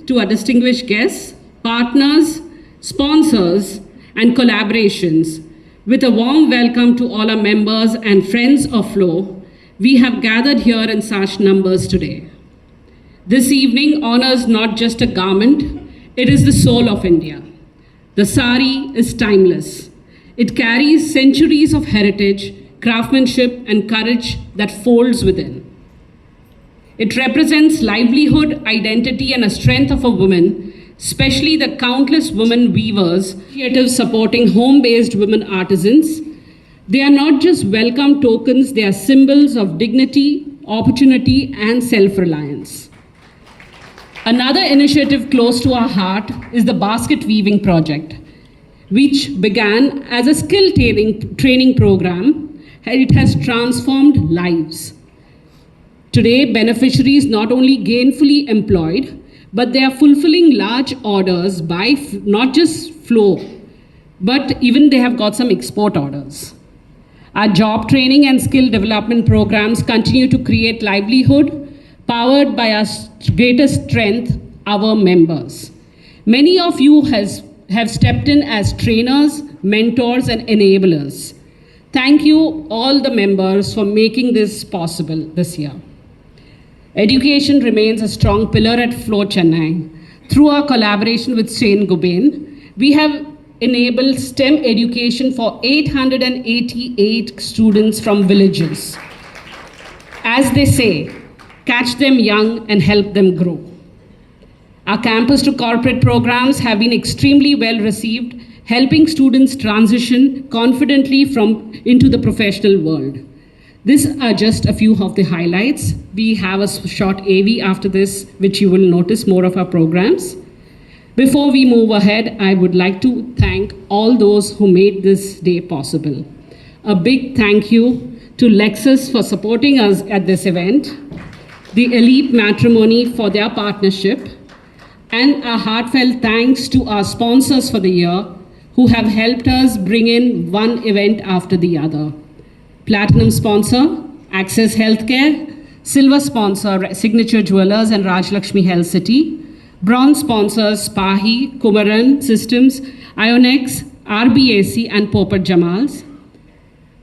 to our distinguished guests, partners, sponsors, and collaborations. With a warm welcome to all our members and friends of FLO, we have gathered here in such numbers today. This evening honors not just a garment, it is the soul of India. The sari is timeless. It carries centuries of heritage, craftsmanship, and courage that folds within. It represents livelihood, identity, and a strength of a woman, especially the countless women weavers, initiatives supporting home-based women artisans. They are not just welcome tokens, they are symbols of dignity, opportunity, and self-reliance. Another initiative close to our heart is the basket weaving project, which began as a skill training program. It has transformed lives. Today, beneficiaries not only gainfully employed, but they are fulfilling large orders by not just FLO, but even they have got some export orders. Our job training and skill development programs continue to create livelihood, powered by our greatest strength, our members. Many of you have stepped in as trainers, mentors, and enablers. Thank you, all the members, for making this possible this year. Education remains a strong pillar at FLO Chennai. Through our collaboration with Saint Gobain, we have enabled STEM education for 888 students from villages. As they say, catch them young and help them grow. Our campus to corporate programs have been extremely well received, helping students transition confidently into the professional world. These are just a few of the highlights. We have a short AV after this, which you will notice more of our programs. Before we move ahead, I would like to thank all those who made this day possible. A big thank you to Lexus for supporting us at this event, the Elite Matrimony for their partnership, and a heartfelt thanks to our sponsors for the year who have helped us bring in one event after the other. Platinum sponsor, Access Healthcare. Silver sponsor, Signature Jewelers and Rajlakshmi Health City. Bronze sponsors, Spahi, Kumaran Systems, Ionex, RBAC, and Popat Jamals.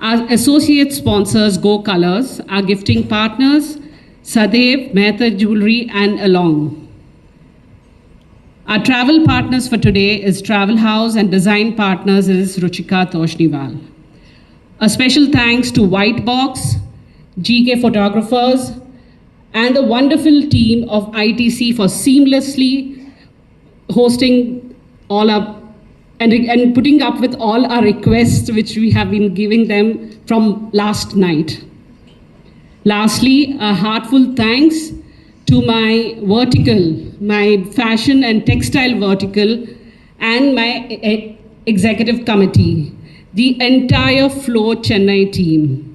Our associate sponsors, Go Colors. Our gifting partners, Sadev, Mehta Jewelry, and Along. Our travel partners for today is Travel House, and design partners is Ruchika Toshniwal. A special thanks to White Box, GK Photographers, and the wonderful team of ITC for seamlessly hosting all our and putting up with all our requests which we have been giving them from last night. Lastly, a heartfelt thanks to my vertical, my fashion and textile vertical, and my executive committee, the entire FLO Chennai team.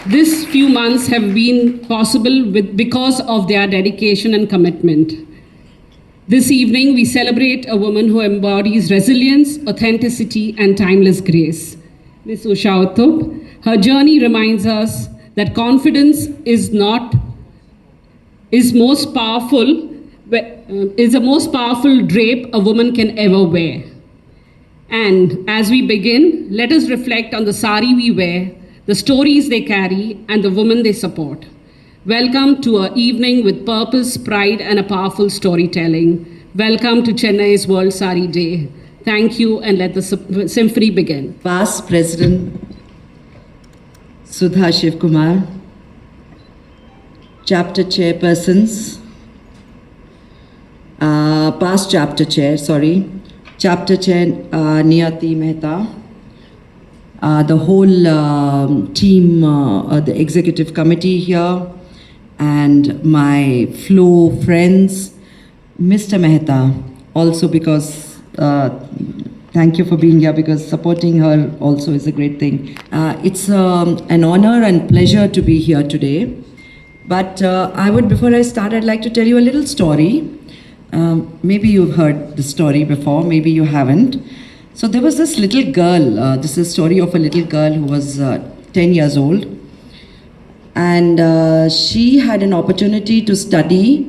These few months have been possible because of their dedication and commitment. This evening, we celebrate a woman who embodies resilience, authenticity, and timeless grace. Ms. Usha Uthup. Her journey reminds us that confidence is the most powerful drape a woman can ever wear. And as we begin, let us reflect on the sari we wear, the stories they carry, and the women they support. Welcome to an evening with purpose, pride, and a powerful storytelling. Welcome to Chennai's World Saree Day. Thank you, and let the symphony begin. Past President Sudha Shivkumar, Chapter Chairpersons, Chapter Chair Niyati Mehta, the whole team, the executive committee here, and my FLO friends, Mr. Mehta, also because, thank you for being here, because supporting her also is a great thing. It's an honor and pleasure to be here today. But before I start, I'd like to tell you a little story. Maybe you've heard the story before, maybe you haven't. So there was this little girl, this is a story of a little girl who was 10 years old. And she had an opportunity to study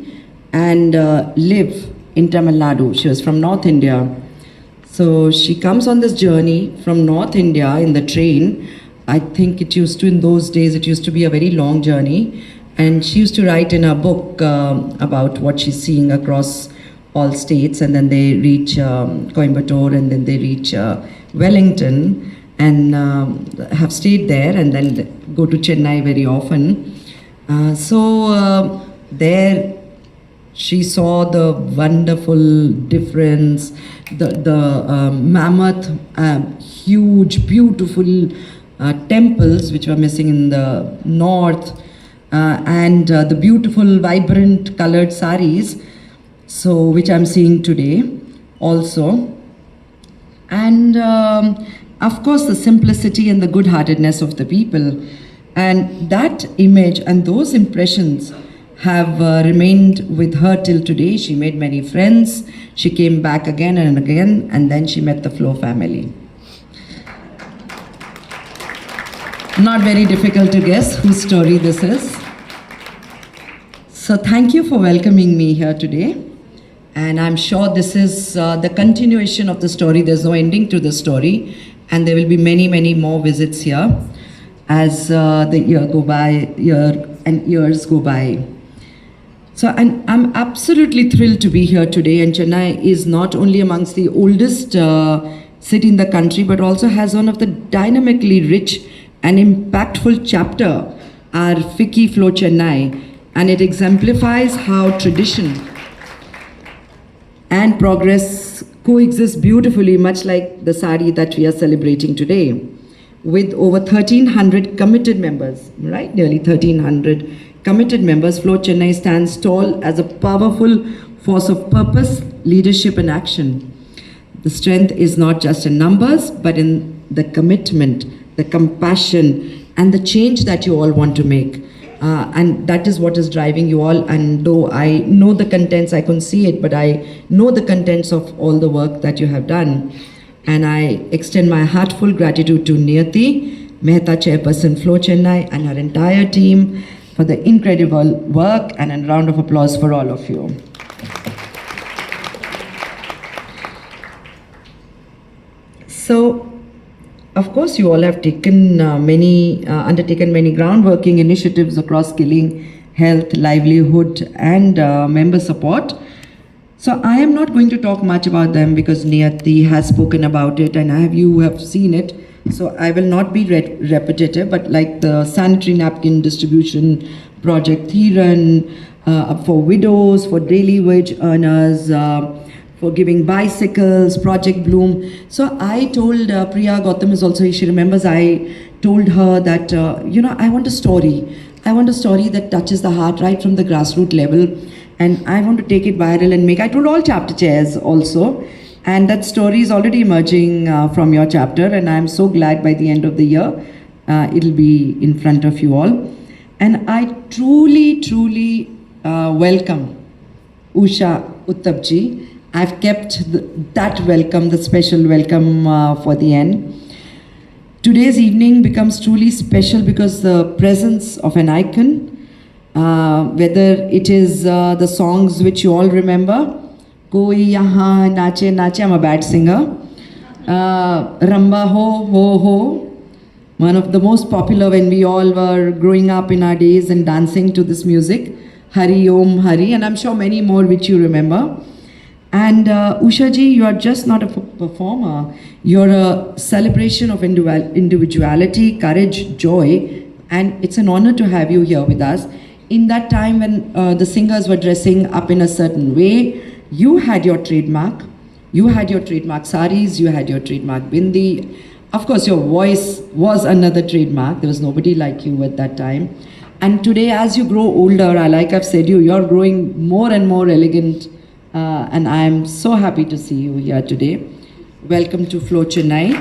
and live in Tamil Nadu. She was from North India. So she comes on this journey from North India in the train. I think it used to, in those days, it used to be a very long journey. And she used to write in a book about what she's seeing across all states. And then they reach Coimbatore, and then they reach Wellington, and have stayed there, and then go to Chennai very often. There she saw the wonderful difference, the mammoth, huge, beautiful temples which were missing in the north, and the beautiful, vibrant, colored saris, so which I'm seeing today also. And of course, the simplicity and the good-heartedness of the people. And that image and those impressions have remained with her till today. She made many friends. She came back again and again, and then she met the Flo family. Not very difficult to guess whose story this is. So thank you for welcoming me here today. And I'm sure this is the continuation of the story. There's no ending to the story. And there will be many, many more visits here as the years go by. So, and I'm absolutely thrilled to be here today. And Chennai is not only amongst the oldest city in the country, but also has one of the dynamically rich and impactful chapter, our FICCI FLO Chennai. And it exemplifies how tradition and progress coexist beautifully, much like the Saree that we are celebrating today, with over 1,300 committed members, right? Nearly 1,300 committed members. FLO Chennai stands tall as a powerful force of purpose, leadership, and action. The strength is not just in numbers, but in the commitment, the compassion, and the change that you all want to make. And that is what is driving you all. And though I know the contents, I couldn't see it, but I know the contents of all the work that you have done. And I extend my heartfelt gratitude to Niyati Mehta, Chairperson FLO Chennai, and her entire team for the incredible work, and a round of applause for all of you. So, of course, you all have taken undertaken many groundworking initiatives across skilling, health, livelihood, and member support. So I am not going to talk much about them because Niyati has spoken about it, and you have seen it. So I will not be repetitive, but like the sanitary napkin distribution project, Thiran, for widows, for daily wage earners, for giving bicycles, Project Bloom. So I told Priya Gautam is also, she remembers, I told her that, I want a story. I want a story that touches the heart right from the grassroots level. And I want to take it viral and I told all chapter chairs also. And that story is already emerging from your chapter. And I'm so glad by the end of the year, it'll be in front of you all. And I truly, truly welcome Usha Uthup ji. I've kept that welcome, the special welcome for the end. Today's evening becomes truly special because the presence of an icon, whether it is the songs which you all remember, Koi Yahan Nache Nache, I'm a bad singer, Ramba Ho Ho Ho, one of the most popular when we all were growing up in our days and dancing to this music, Hari Om Hari, and I'm sure many more which you remember. And Usha ji, you are just not a performer. You're a celebration of individuality, courage, joy, and it's an honor to have you here with us. In that time when the singers were dressing up in a certain way, you had your trademark. You had your trademark saris, you had your trademark bindi. Of course, your voice was another trademark. There was nobody like you at that time. And today, as you grow older, like I've said, you're growing more and more elegant. And I am so happy to see you here today. Welcome to FLO Chennai.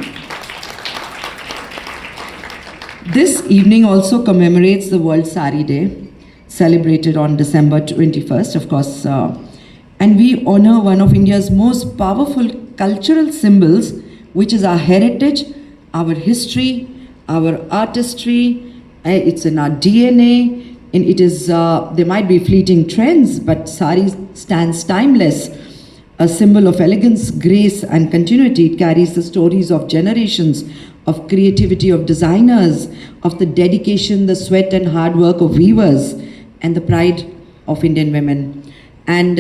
This evening also commemorates the World Saree Day, celebrated on December 21st, of course. And we honor one of India's most powerful cultural symbols, which is our heritage, our history, our artistry, It's in our DNA, and it is. There might be fleeting trends, but sari stands timeless, a symbol of elegance, grace, and continuity. It carries the stories of generations of creativity of designers, of the dedication, the sweat, and hard work of weavers, and the pride of Indian women. And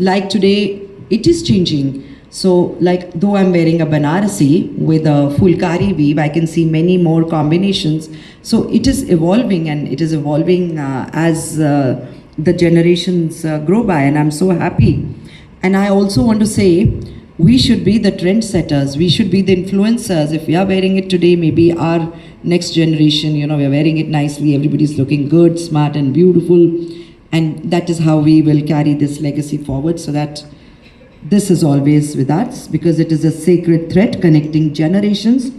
like today, it is changing. So, like, though I'm wearing a Banarasi with a Fulkari weave, I can see many more combinations. So, it is evolving, and it is evolving as the generations grow by, and I'm so happy. And I also want to say, we should be the trendsetters, we should be the influencers. If we are wearing it today, maybe our next generation, you know, we're wearing it nicely, everybody's looking good, smart, and beautiful. And that is how we will carry this legacy forward, so that this is always with us, because it is a sacred thread connecting generations,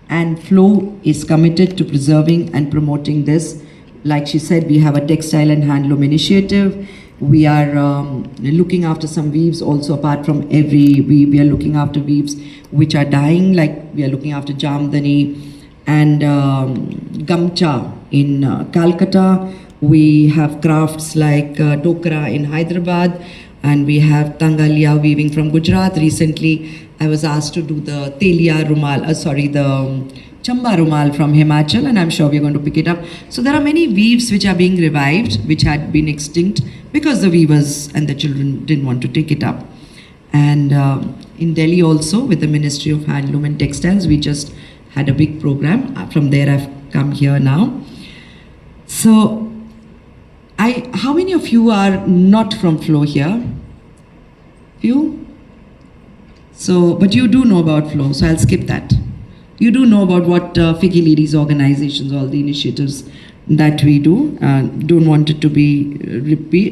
and FLO is committed to preserving and promoting this. Like she said, we have a textile and handloom initiative. We are looking after some weaves also. Apart from every weave, we are looking after weaves which are dying, like we are looking after Jamdani and Gamcha in Calcutta. We have crafts like Dokra in Hyderabad, and we have Tangalia weaving from Gujarat. Recently, I was asked to do the Telia Rumal, the Chamba Rumal from Himachal, and I'm sure we're going to pick it up. So there are many weaves which are being revived, which had been extinct because the weavers and the children didn't want to take it up. And in Delhi also, with the Ministry of Handloom and Textiles, we just had a big program. From there, I've come here now. So, how many of you are not from FLO here? Few? So, but you do know about FLO, so I'll skip that. You do know about what FICCI ladies organizations, all the initiatives that we do. Don't want it to be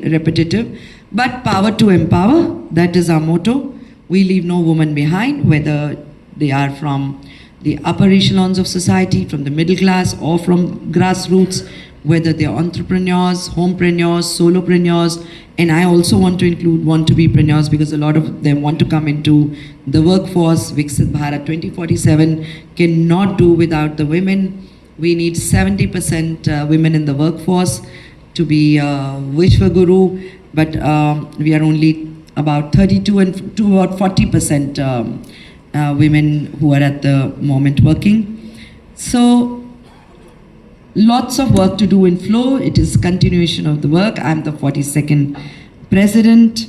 repetitive, but power to empower, that is our motto. We leave no woman behind, whether they are from the upper echelons of society, from the middle class, or from grassroots, whether they are entrepreneurs, homepreneurs, solopreneurs, and I also want to include want-to-be-preneurs, because a lot of them want to come into the workforce. Viksit Bharat 2047 cannot do without the women. We need 70% women in the workforce to be Vishwaguru, but we are only about 32 and to about 40% women who are at the moment working. So, lots of work to do in FLO. It is continuation of the work. I'm the 42nd president,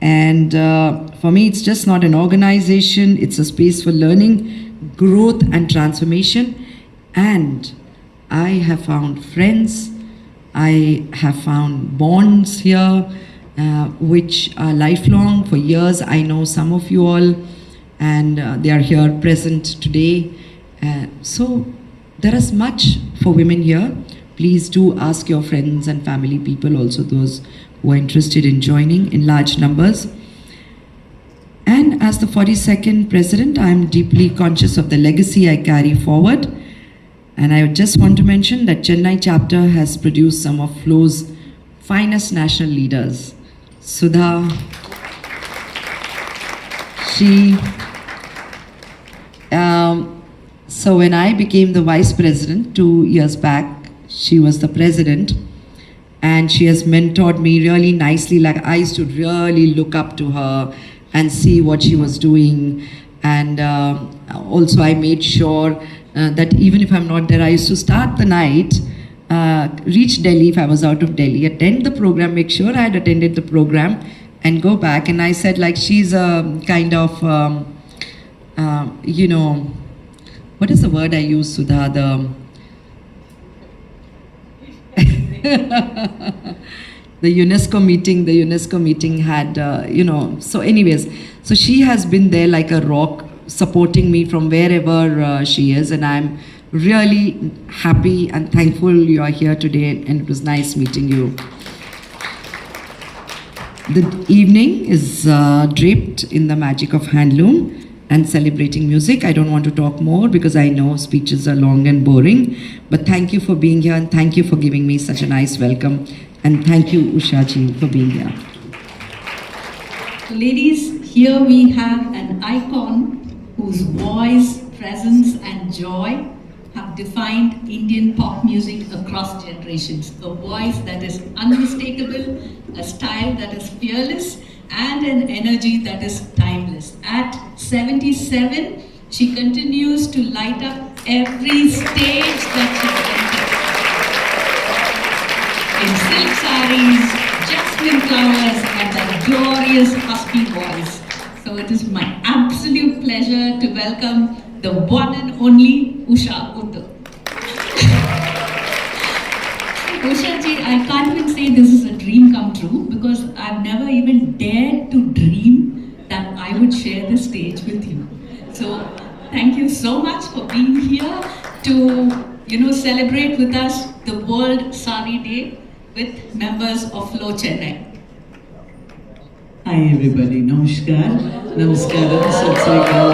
and for me it's just not an organization, it's a space for learning, growth and transformation. And I have found friends, I have found bonds here which are lifelong. For years I know some of you all, and they are here present today. So there is much for women here. Please do ask your friends and family people, also those who are interested in joining in large numbers. And as the 42nd president, I am deeply conscious of the legacy I carry forward. And I just want to mention that Chennai chapter has produced some of FLO's finest national leaders. Sudha, so when I became the vice president 2 years back, she was the president, and she has mentored me really nicely. Like, I used to really look up to her and see what she was doing. And also I made sure that even if I'm not there, I used to start the night, reach Delhi if I was out of Delhi, attend the program, make sure I had attended the program, and go back. And I said, like, she's a kind of, you know, what is the word I use, Sudha? The UNESCO meeting had, you know, so anyways, so she has been there like a rock, supporting me from wherever she is, and I'm really happy and thankful you are here today, and it was nice meeting you. The evening is draped in the magic of handloom and celebrating music. I don't want to talk more because I know speeches are long and boring, but thank you for being here, and thank you for giving me such a nice welcome, and thank you, Usha ji, for being here. Ladies, here we have an icon whose voice, presence and joy have defined Indian pop music across generations. A voice that is unmistakable, a style that is fearless, and an energy that is timeless. At 77, she continues to light up every stage that she enters. In silk sarees, jasmine flowers, and that glorious husky voice. So it is my absolute pleasure to welcome the one and only Usha Uthup. Usha ji, I can't even say this is a dream come true because I've never even dared to dream that I would share the stage with you. So thank you so much for being here to celebrate with us the World Saree Day with members of FLO Chennai. Hi everybody, namaskar, namaskaram, Sat Sri Akal.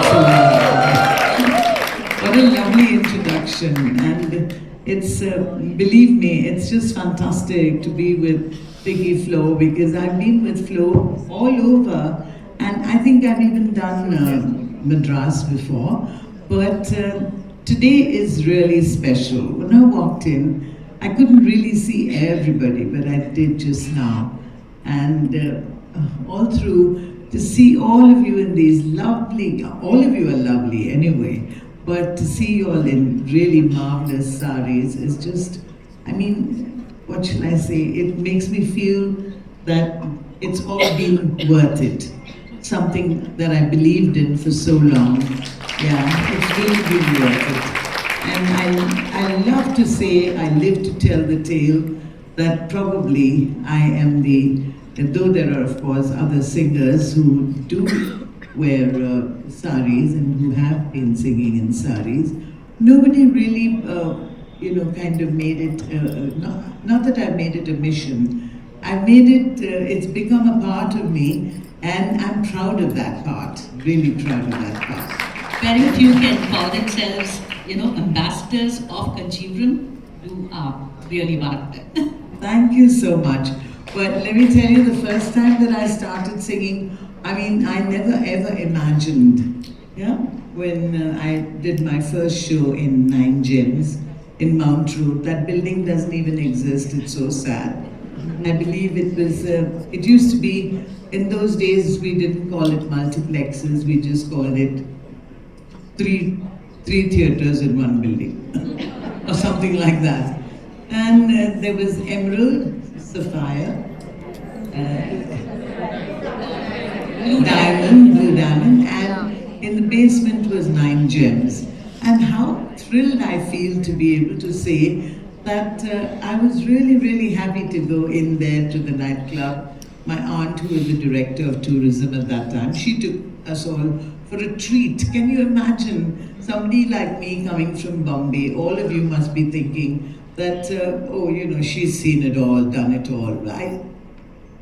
What a lovely introduction, and it's, believe me, it's just fantastic to be with FICCI FLO because I've been with FLO all over, and I think I've even done Madras before, but today is really special. When I walked in, I couldn't really see everybody, but I did just now, and all through to see all of you in these lovely, all of you are lovely anyway, but to see you all in really marvelous sarees is just, I mean, what shall I say? It makes me feel that it's all been worth it. Something that I believed in for so long. Yeah, it's really been worth it. And I love to say, I live to tell the tale that probably I am though there are of course other singers who do wear sarees and who have been singing in sarees, nobody really, kind of made it, not that I've made it a mission, I've made it, it's become a part of me, and I'm proud of that part, really proud of that part. Very few can call themselves, ambassadors of Kanchipuram. You are really one of them. Thank you so much. But let me tell you, the first time that I started singing, I mean, I never ever imagined, when I did my first show in 9 Gems in Mount Road, that building doesn't even exist, it's so sad. I believe it was, it used to be, in those days we didn't call it multiplexes, we just called it three theatres in one building, or something like that. And there was Emerald, Sapphire, Blue Diamond, and in the basement was 9 Gems. And how thrilled I feel to be able to say that I was really, really happy to go in there to the nightclub. My aunt, who was the director of tourism at that time, she took us all for a treat. Can you imagine somebody like me coming from Bombay? All of you must be thinking that, she's seen it all, done it all.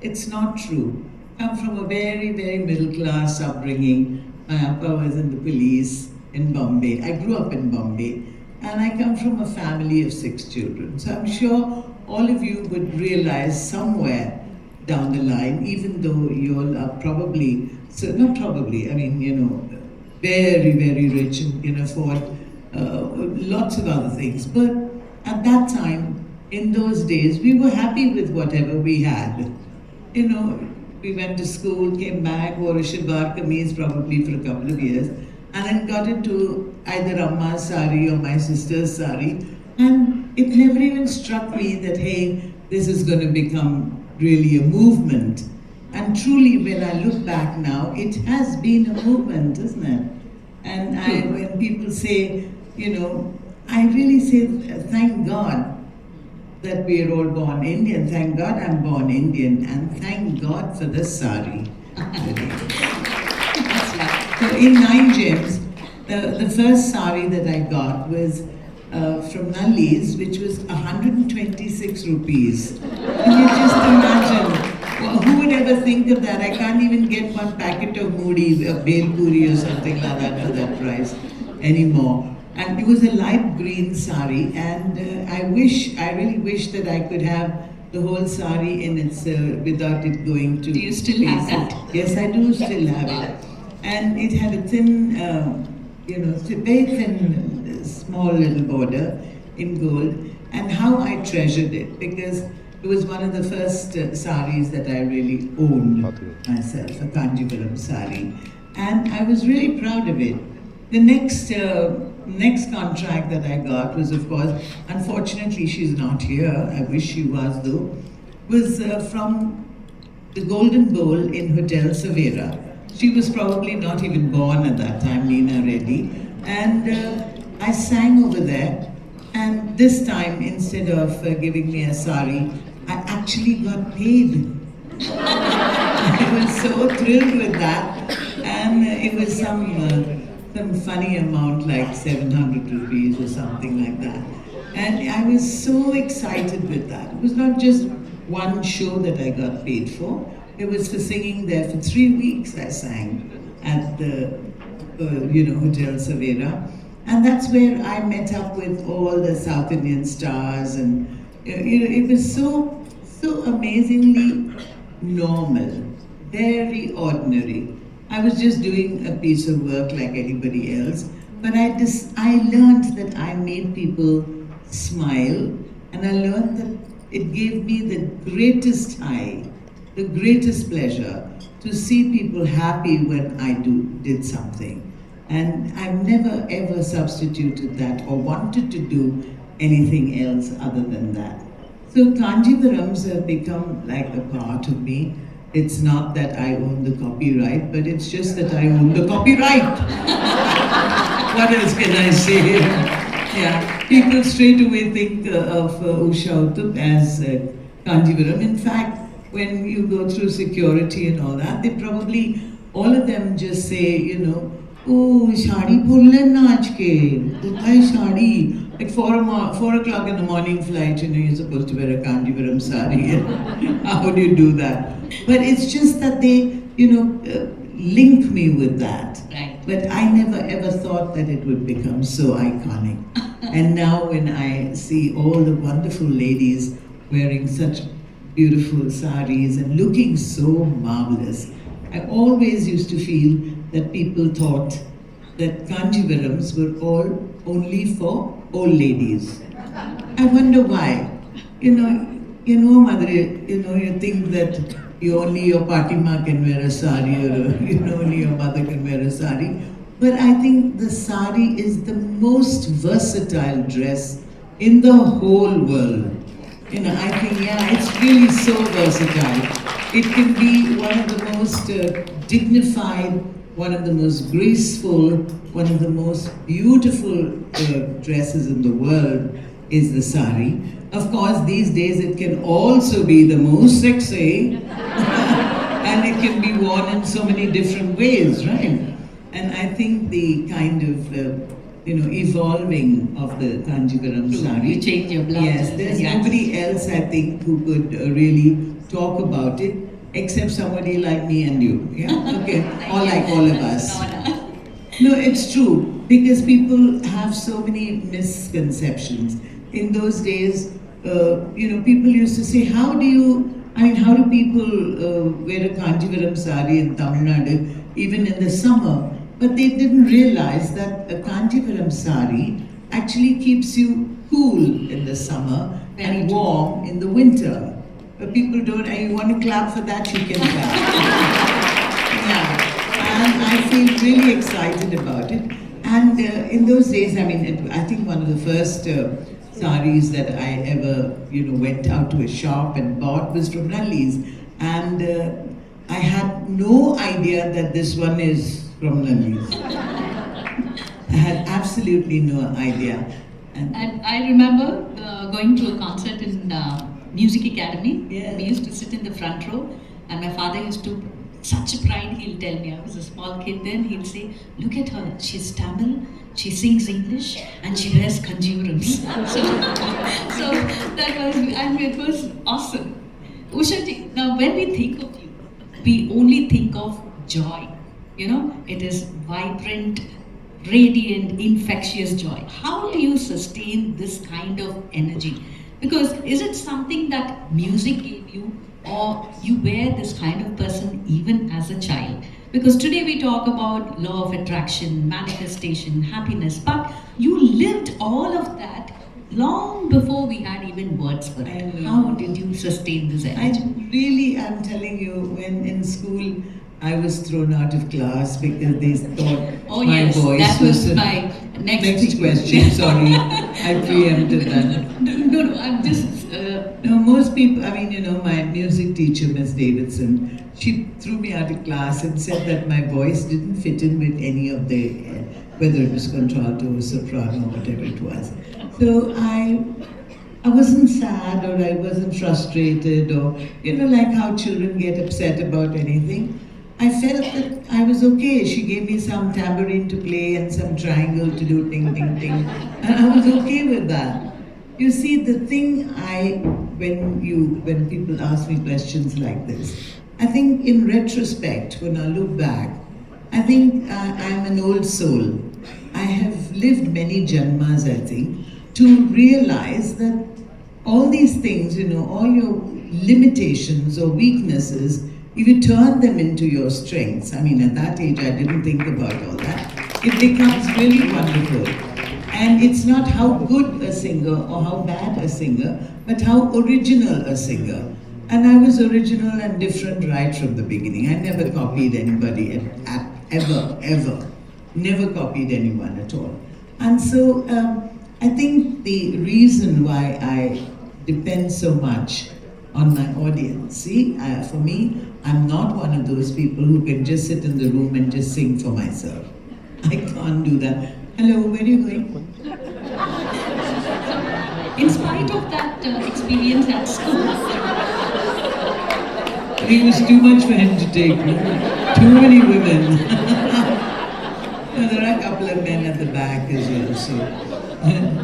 It's not true. I'm from a very, very middle class upbringing. My appa was in the police in Bombay. I grew up in Bombay, and I come from a family of 6 children. So I'm sure all of you would realize somewhere down the line, even though you all are probably, not probably, I mean, very, very rich and can afford lots of other things. But at that time, in those days, we were happy with whatever we had. We went to school, came back, wore a shalwar kameez probably for a couple of years, and then got into either Amma's sari or my sister's sari. And it never even struck me that, hey, this is going to become really a movement. And truly, when I look back now, it has been a movement, isn't it? And when people say, I really say, thank God that we are all born Indian. Thank God I'm born Indian, and thank God for the sari. So in 9 Gems, the first sari that I got was from Nalli's, which was 126 rupees. Can you just imagine? Well, who would ever think of that? I can't even get one packet of Moody, a Bel Puri or something like that for that price anymore. And it was a light green sari, and I really wish that I could have the whole sari in its, without it going to... Do you still have that? Yes, I do still have it. And it had a thin, very thin small little border in gold, and how I treasured it, because it was one of the first saris that I really owned myself, a Kanjivaram sari, and I was really proud of it. The next contract that I got was, of course, unfortunately she's not here, I wish she was though, was from the Golden Bowl in Hotel Savera. She was probably not even born at that time, Leena Reddy. And I sang over there. And this time, instead of giving me a sari, I actually got paid. I was so thrilled with that. And it was some funny amount, like 700 rupees or something like that. And I was so excited with that. It was not just one show that I got paid for. It was for singing there for 3 weeks. I sang at the Hotel Savera, and that's where I met up with all the South Indian stars, and it was so amazingly normal, very ordinary. I was just doing a piece of work like anybody else, but I learned that I made people smile, and I learned that it gave me the greatest high, the greatest pleasure to see people happy when I did something. And I've never ever substituted that or wanted to do anything else other than that. So Kanjivarams have become like a part of me. It's not that I own the copyright, but it's just that I own the copyright. What else can I say? Yeah, people straight away think of Usha Uthup as Kanjivaram. In fact, when you go through security and all that, they probably, all of them just say, oh, shadi pullen na ajke, kothay shadi. Like 4 o'clock in the morning flight, you're supposed to wear a Kanjivaram sari. How do you do that? But it's just that they, link me with that. Right. But I never ever thought that it would become so iconic. And now when I see all the wonderful ladies wearing such beautiful saris and looking so marvelous, I always used to feel that people thought that Kanjivarams were all only for old ladies. I wonder why. Mother, you think that only your Patima can wear a sari, or only your mother can wear a sari. But I think the sari is the most versatile dress in the whole world. I think, it's really so versatile. It can be one of the most dignified, one of the most graceful, one of the most beautiful dresses in the world is the sari. Of course, these days it can also be the most sexy and it can be worn in so many different ways, right? And I think the kind of evolving of the Kanjivaram sari. You change your blouse. Yes, there's nobody else I think who could really talk about it except somebody like me and you. Yeah, okay, or like all of us. No, it's true, because people have so many misconceptions. In those days, people used to say, how do people wear a Kanjivaram sari in Tamil Nadu, even in the summer? But they didn't realize that a Kanjivaram sari actually keeps you cool in the summer and warm in the winter. But people don't, and you want to clap for that, you can clap. Yeah, and I feel really excited about it. And in those days, I think one of the first saris that I ever, went out to a shop and bought was from Nalli's. And I had no idea that this one is from Nalli's. I had absolutely no idea. And I remember going to a concert in Music Academy. Yeah. We used to sit in the front row, and my father used to, such a pride, he'll tell me, I was a small kid then, he'll say, look at her, she's Tamil, she sings English, and she wears Kanjivarams. so that was, it was awesome. Usha ji, now when we think of you, we only think of joy. It is vibrant, radiant, infectious joy. How do you sustain this kind of energy? Because is it something that music gave you, or you were this kind of person even as a child? Because today we talk about law of attraction, manifestation, happiness, but you lived all of that long before we had even words for I it. know. How did you sustain this energy? I'm telling you, when in school I was thrown out of class because they thought Oh, my yes, voice that was a- my next thing. question. Sorry, I preempted that. No, I'm just. No, most people, I mean, you know, my music teacher, Miss Davidson, she threw me out of class and said that my voice didn't fit in with any of the, whether it was contralto or soprano or whatever it was. So I wasn't sad or I wasn't frustrated or, you know, like how children get upset about anything. I felt that I was okay. She gave me some tambourine to play and some triangle to do ting, ting, ting. And I was okay with that. You see, the thing when people ask me questions like this, I think in retrospect, when I look back, I think I'm an old soul. I have lived many janmas, I think, to realize that all these things, you know, all your limitations or weaknesses, if you turn them into your strengths, I mean, at that age, I didn't think about all that, it becomes really wonderful. And it's not how good a singer or how bad a singer, but how original a singer. And I was original and different right from the beginning. I never copied anybody ever. Never copied anyone at all. And so I think the reason why I depend so much on my audience, see, for me, I'm not one of those people who can just sit in the room and just sing for myself. I can't do that. Hello, where are you going? In spite of that experience at school, It was too much for him to take. Too many women. No, there are a couple of men at the back as well, so.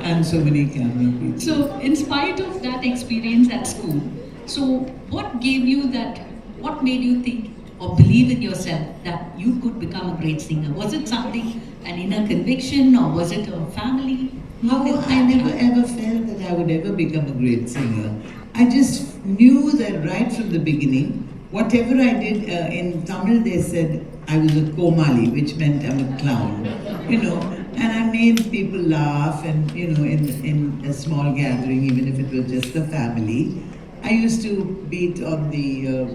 And so many camera people. so in spite of that experience at school, so what gave you that, what made you think or believe in yourself that you could become a great singer? Was it something, an inner conviction, or was it a family? How did No, that I never happen? ever felt that I would ever become a great singer. I just knew that right from the beginning, whatever I did in Tamil, they said I was a komali, which meant I'm a clown, you know. And I made people laugh, and you know, in a small gathering, even if it was just the family, I used to beat on the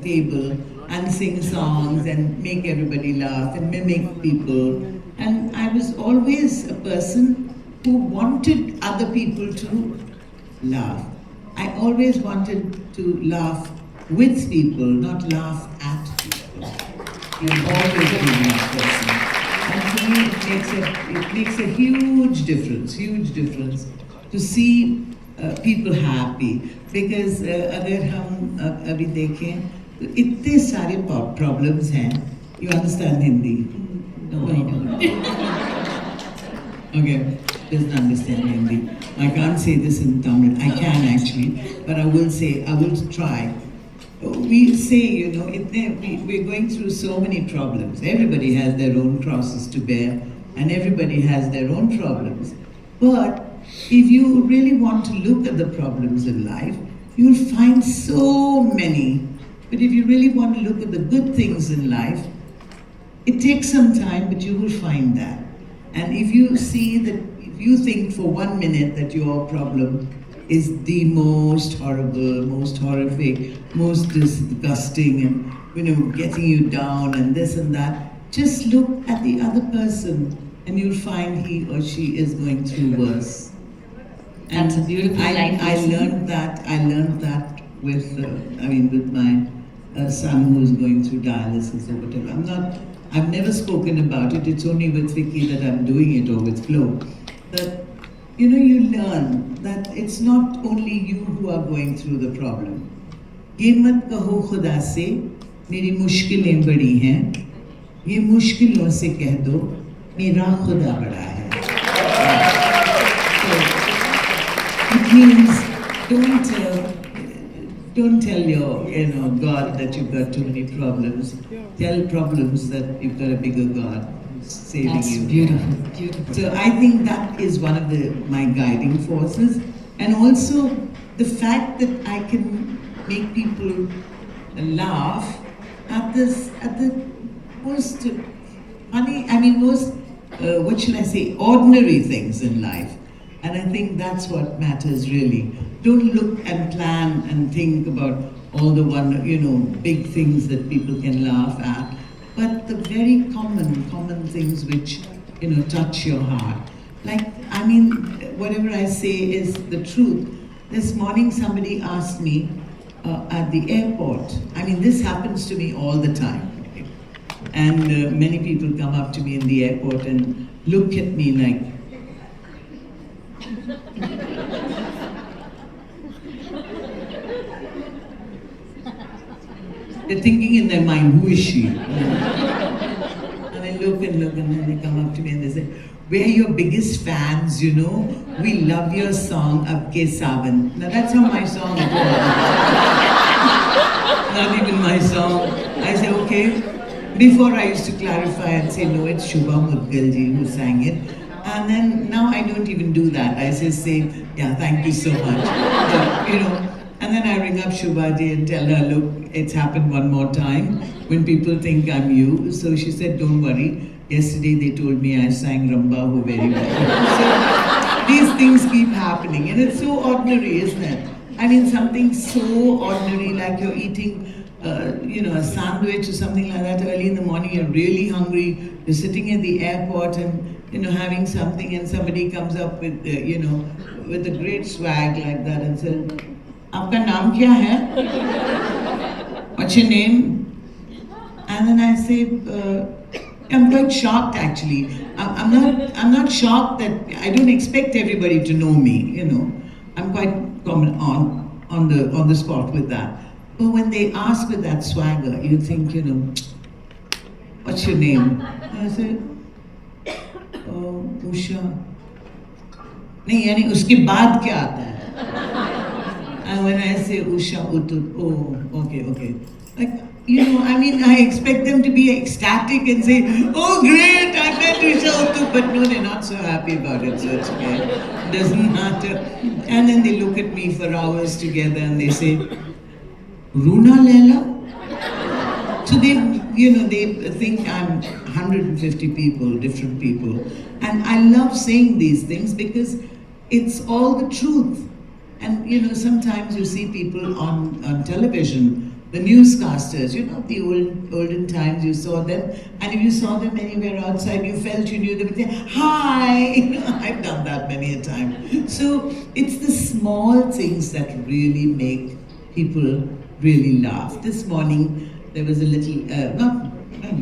table and sing songs and make everybody laugh and mimic people. And I was always a person who wanted other people to laugh. I always wanted to laugh with people, not laugh at people. I've always been that person. And for me, it makes a huge difference to see people happy. Because अगर हम अभी देखें तो इतने सारे problems हैं. You understand Hindi? No, I don't. Okay, doesn't understand Hindi. I can't say this in Tamil. I can actually, but I will try. We say, you know, we're going through so many problems. Everybody has their own crosses to bear, and everybody has their own problems. But if you really want to look at the problems in life, you'll find so many. But if you really want to look at the good things in life, it takes some time, but you will find that. And if you see that, if you think for 1 minute that your problem is the most horrible, most horrific, most disgusting, and you know, getting you down and this and that, just look at the other person and you'll find he or she is going through worse. And That's a beautiful life I lesson. learned that with with my son who's going through dialysis or whatever. I've never spoken about it. It's only with FICCI that I'm doing it, or with Flo. That you know, you learn that it's not only you who are going through the problem. ये मत कहो खुदा से मेरी मुश्किलें बड़ी हैं. ये मुश्किलों से कह दो मेरा खुदा बड़ा है. So, it means don't tell your God that you've got too many problems. Tell problems that you've got a bigger God saving That's you. beautiful. So I think that is one of my guiding forces, and also the fact that I can make people laugh at the most funny, I mean, most, what should I say, ordinary things in life. And I think that's what matters really. Don't look and plan and think about all the big things that people can laugh at, but the very common things which, touch your heart. Like, I mean, whatever I say is the truth. This morning somebody asked me at the airport, I mean, this happens to me all the time. And many people come up to me in the airport and look at me like, they're thinking in their mind, who is she? And they look and then they come up to me and they say, we're your biggest fans, we love your song, Abke Savan. Now that's not my song at all. Not even my song. I say, okay. Before I used to clarify and say, no, it's Shubha Mudgalji who sang it. And then now I don't even do that. I just say, yeah, thank you so much. And then I ring up Shubhaji and tell her, look, it's happened one more time when people think I'm you. So she said, don't worry. Yesterday they told me I sang Rambahu very well. So these things keep happening. And it's so ordinary, isn't it? I mean, something so ordinary like you're eating a sandwich or something like that early in the morning, you're really hungry, you're sitting at the airport and, having something and somebody comes up with, with a great swag like that and says, Aapka naam kya hai? What's your name? And then I say, I'm quite shocked actually. I'm not shocked that I don't expect everybody to know me, I'm quite common on the spot with that. But when they ask with that swagger, you think, what's your name? And I say, oh, Usha. नहीं यानी उसके बाद क्या आता है? And when I say Usha Uthup, oh, okay. Like, I mean, I expect them to be ecstatic and say, oh great, I met Usha Uthup, but no, they're not so happy about it, so it's okay. It doesn't matter. And then they look at me for hours together and they say, Runa Leela? So they think I'm 150 people, different people. And I love saying these things because it's all the truth. And sometimes you see people on television, the newscasters, the olden times you saw them, and if you saw them anywhere outside, you felt you knew them, and say, hi! I've done that many a time. So it's the small things that really make people really laugh. This morning, there was a little, not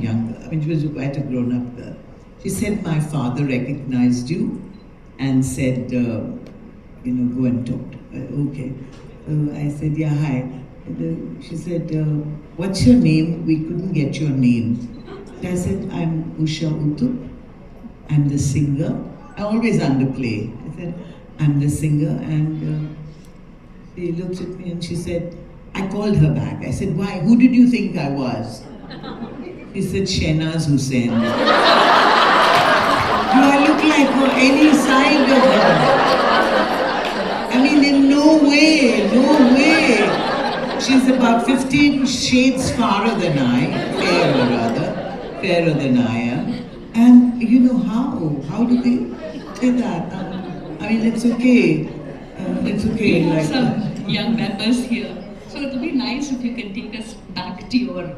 young, I mean, she was quite a grown-up girl. She said, my father recognized you and said, go and talk to her. Okay. I said, yeah, hi. She said, what's your name? We couldn't get your name. I said, I'm Usha Uthup. I'm the singer. I always underplay. I said, I'm the singer. And she looked at me and she said, I called her back. I said, why? Who did you think I was? She said, Shehnaz Hussain. Do I look like her? Any side of her? I mean, in no way. She's about 15 shades fairer than I am. And how do they say that? I mean, it's okay. We have some young members here. So it would be nice if you can take us back to your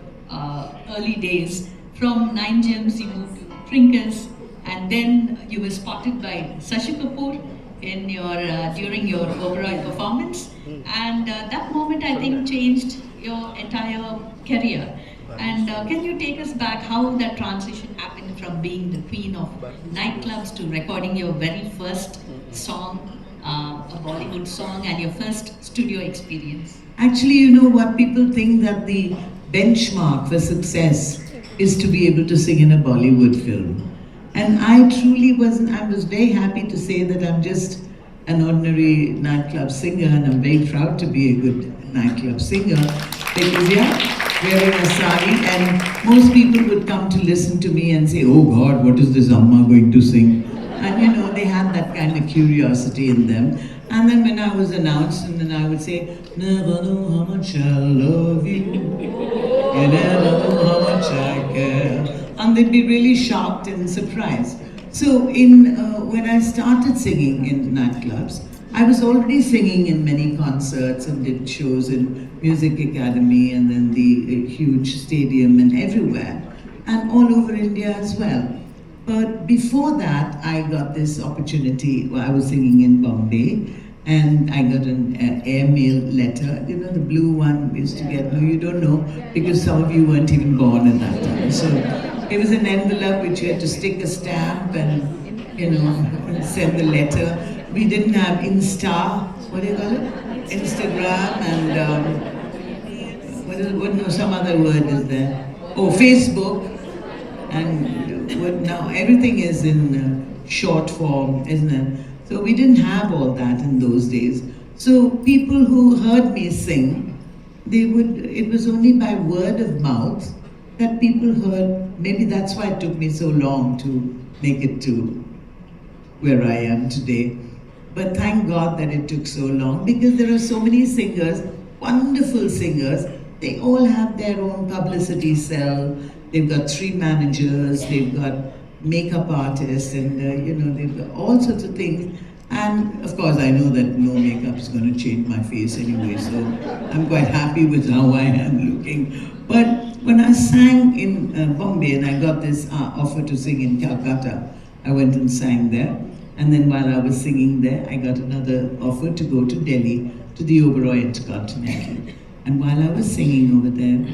early days. From 9 Gems, you moved to Trinkers, and then you were spotted by Shashi Kapoor in during your overall performance. And that moment, I think, changed your entire career. And can you take us back how that transition happened from being the queen of nightclubs to recording your very first song, a Bollywood song, and your first studio experience? Actually, what people think that the benchmark for success is to be able to sing in a Bollywood film. And I truly wasn't, I was very happy to say that I'm just an ordinary nightclub singer, and I'm very proud to be a good nightclub singer because, wearing a sari, and most people would come to listen to me and say, oh God, what is this Amma going to sing? And they had that kind of curiosity in them. And then when I was announced, and then I would say, never know how much I love you. You never know how much I care. And they'd be really shocked and surprised. So when I started singing in nightclubs, I was already singing in many concerts and did shows in Music Academy and then the huge stadium and everywhere, and all over India as well. But before that, I got this opportunity. I was singing in Bombay, and I got an airmail letter. You know, the blue one we used to get. No, you don't know, because some of you weren't even born at that time. So it was an envelope which you had to stick a stamp and, you know, send the letter. We didn't have Insta, what do you call it? Instagram and some other word is there? Oh, Facebook. And now everything is in short form, isn't it? So we didn't have all that in those days. So people who heard me sing, it was only by word of mouth that people heard. Maybe that's why it took me so long to make it to where I am today. But thank God that it took so long, because there are so many singers, wonderful singers. They all have their own publicity cell. They've got 3 managers, they've got makeup artists, and they've got all sorts of things. And of course, I know that no makeup is going to change my face anyway, so I'm quite happy with how I am looking. But when I sang in Bombay and I got this offer to sing in Calcutta, I went and sang there. And then while I was singing there, I got another offer to go to Delhi to the Oberoi Intercontinental. And while I was singing over there,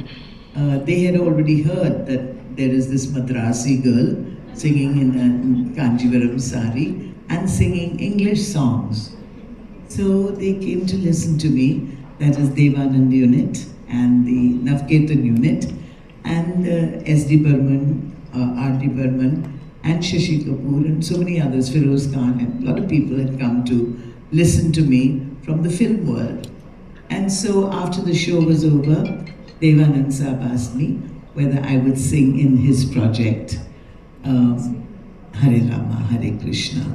they had already heard that there is this Madrasi girl singing in a Kanjivaram Saree and singing English songs. So they came to listen to me, that is Devanand unit and the Navketan unit, and S.D. Burman, R.D. Burman, and Shashi Kapoor, and so many others, Feroz Khan, and a lot of people had come to listen to me from the film world. And so after the show was over, Devanand Saab asked me whether I would sing in his project, Hare Rama, Hare Krishna.